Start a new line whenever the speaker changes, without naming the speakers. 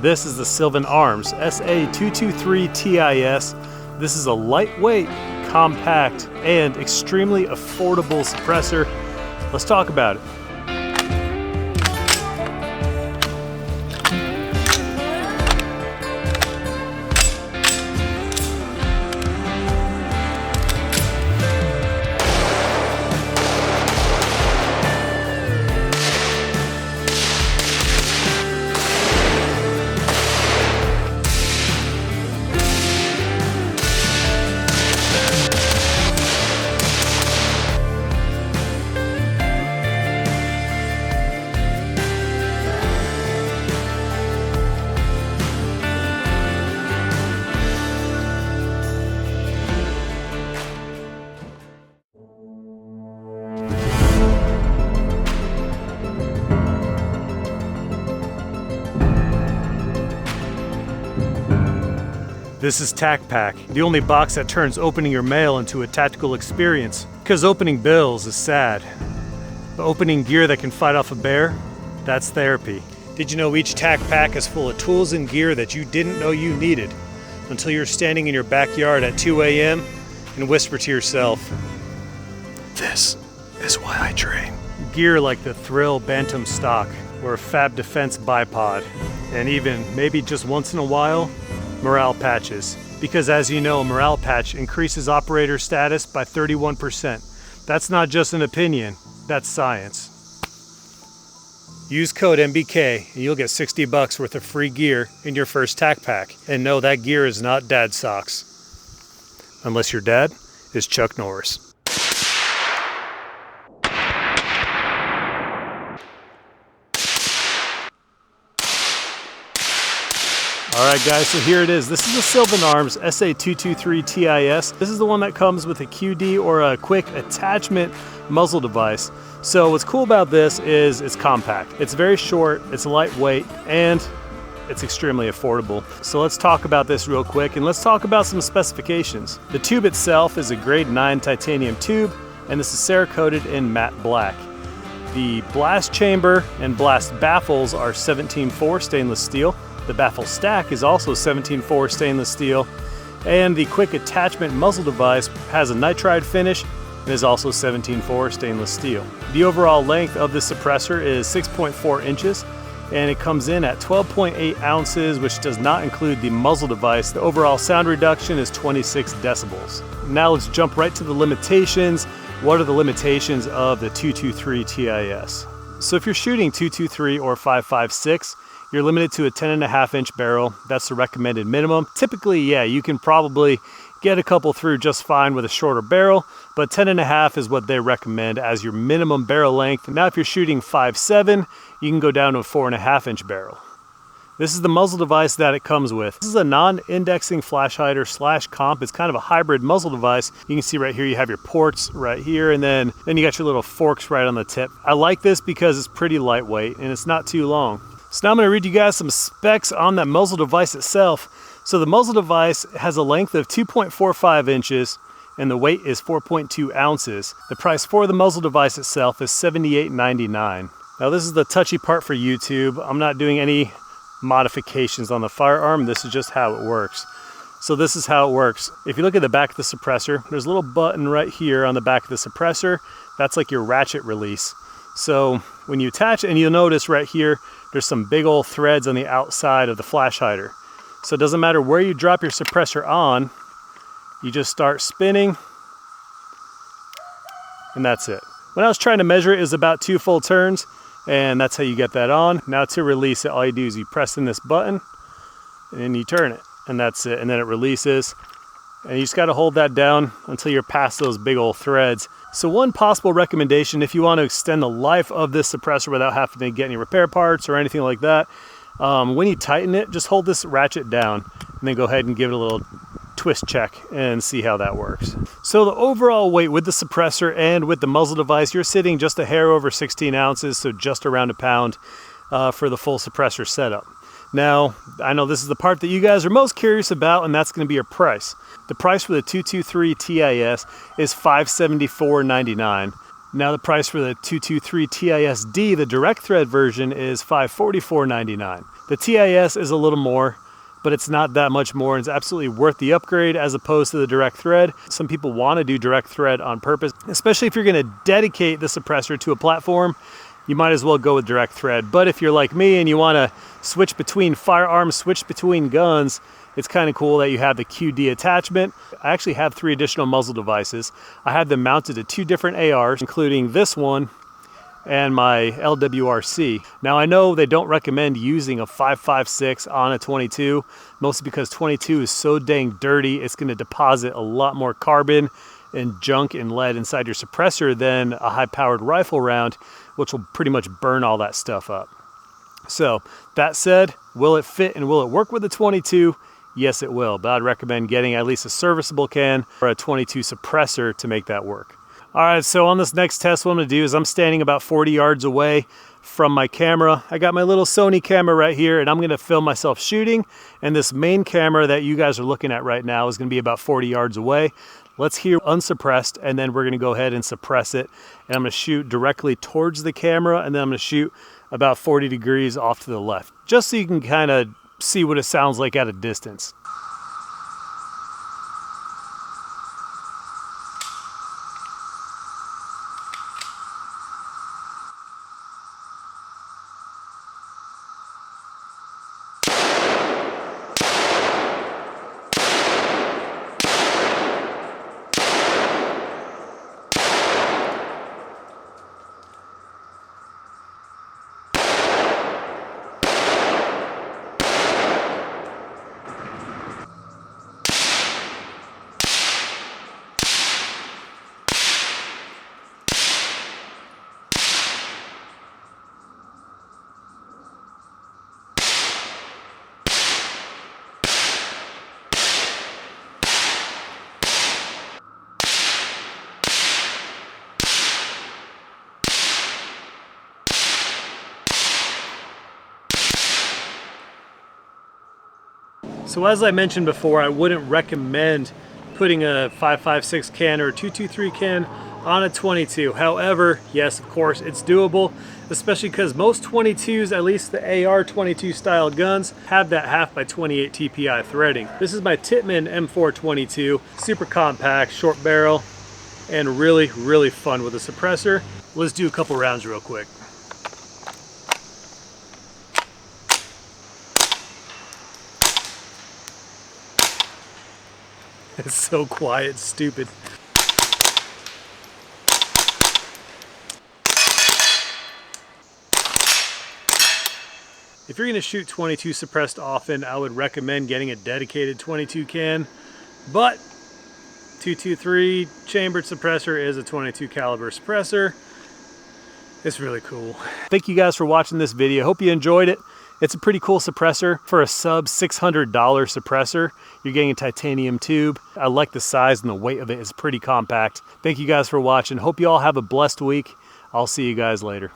This is the Sylvan Arms SA223TIS. This is a lightweight, compact, and extremely affordable suppressor. Let's talk about it. This is Tac Pack, the only box that turns opening your mail into a tactical experience. Because opening bills is sad, but opening gear that can fight off a bear, that's therapy. Did you know each Tac Pack is full of tools and gear that you didn't know you needed until you're standing in your backyard at 2 a.m. and whisper to yourself, "This is why I train." Gear like the Thrill Bantam stock or a Fab Defense bipod, and even, maybe just once in a while, morale patches, because as you know, a morale patch increases operator status by 31%. That's not just an opinion, that's science. Use code MBK and you'll get $60 worth of free gear in your first Tac Pack. And no, that gear is not dad socks. Unless your dad is Chuck Norris. Alright guys, so here it is. This is the Sylvan Arms SA223TIS. This is the one that comes with a QD or a quick attachment muzzle device. So what's cool about this is it's compact. It's very short, it's lightweight, and it's extremely affordable. So let's talk about this real quick and let's talk about some specifications. The tube itself is a grade 9 titanium tube, and this is Cerakoted in matte black. The blast chamber and blast baffles are 17.4 stainless steel. The baffle stack is also 17.4 stainless steel, and the quick attachment muzzle device has a nitride finish and is also 17.4 stainless steel. The overall length of the suppressor is 6.4 inches, and it comes in at 12.8 ounces, which does not include the muzzle device. The overall sound reduction is 26 decibels. Now let's jump right to the limitations. What are the limitations of the 223 TIS? So if you're shooting 223 or 5.56, you're limited to a 10.5 inch barrel. That's the recommended minimum. Typically, yeah, you can probably get a couple through just fine with a shorter barrel, but 10.5 is what they recommend as your minimum barrel length. Now, if you're shooting 5.7, you can go down to a 4.5 inch barrel. This is the muzzle device that it comes with. This is a non-indexing flash hider / comp. It's kind of a hybrid muzzle device. You can see right here, you have your ports right here, and then you got your little forks right on the tip. I like this because it's pretty lightweight and it's not too long. So now I'm going to read you guys some specs on that muzzle device itself. So the muzzle device has a length of 2.45 inches and the weight is 4.2 ounces. The price for the muzzle device itself is $78.99. Now this is the touchy part for YouTube. I'm not doing any modifications on the firearm. This is just how it works. So this is how it works. If you look at the back of the suppressor, there's a little button right here on the back of the suppressor. That's like your ratchet release. So when you attach it, and you'll notice right here, there's some big old threads on the outside of the flash hider. So it doesn't matter where you drop your suppressor on, you just start spinning, and that's it. When I was trying to measure it was about 2 full turns, and that's how you get that on. Now to release it, all you do is you press in this button, and you turn it, and that's it. And then it releases, and you just gotta hold that down until you're past those big old threads. So one possible recommendation, if you want to extend the life of this suppressor without having to get any repair parts or anything like that, when you tighten it, just hold this ratchet down and then go ahead and give it a little twist check and see how that works. So the overall weight with the suppressor and with the muzzle device, you're sitting just a hair over 16 ounces, so just around a pound for the full suppressor setup. Now, I know this is the part that you guys are most curious about, and that's going to be your price. The price for the 223 TIS is $574.99. Now the price for the 223 TIS-D, the direct thread version, is $544.99. The TIS is a little more, but it's not that much more, and it's absolutely worth the upgrade as opposed to the direct thread. Some people want to do direct thread on purpose, especially if you're going to dedicate the suppressor to a platform. You might as well go with direct thread. But if you're like me and you want to switch between firearms, switch between guns, it's kind of cool that you have the QD attachment. I actually have 3 additional muzzle devices. I have them mounted to 2 different ARs, including this one and my LWRC. Now I know they don't recommend using a 5.56 on a 22, mostly because 22 is so dang dirty, it's going to deposit a lot more carbon and junk and lead inside your suppressor than a high-powered rifle round, which will pretty much burn all that stuff up. So that said, will it fit and will it work with the 22? Yes, it will, but I'd recommend getting at least a serviceable can or a 22 suppressor to make that work. All right, so on this next test, what I'm gonna do is I'm standing about 40 yards away from my camera. I got my little Sony camera right here, and I'm gonna film myself shooting, and this main camera that you guys are looking at right now is gonna be about 40 yards away. Let's hear unsuppressed, and then we're gonna go ahead and suppress it, and I'm gonna shoot directly towards the camera, and then I'm gonna shoot about 40 degrees off to the left, just so you can kind of see what it sounds like at a distance. So as I mentioned before, I wouldn't recommend putting a 5.56 can or a 223 can on a 22. However, yes, of course, it's doable, especially because most 22s, at least the AR 22 style guns, have that 1/2x28 TPI threading. This is my Tippmann M422, super compact, short barrel, and really, really fun with a suppressor. Let's do a couple rounds real quick. It's so quiet, stupid. If you're gonna shoot 22 suppressed often, I would recommend getting a dedicated 22 can, but 223 chambered suppressor is a 22 caliber suppressor. It's really cool. Thank you guys for watching this video. Hope you enjoyed it. It's a pretty cool suppressor. For a sub $600 suppressor, you're getting a titanium tube. I like the size and the weight of it. It's pretty compact. Thank you guys for watching. Hope you all have a blessed week. I'll see you guys later.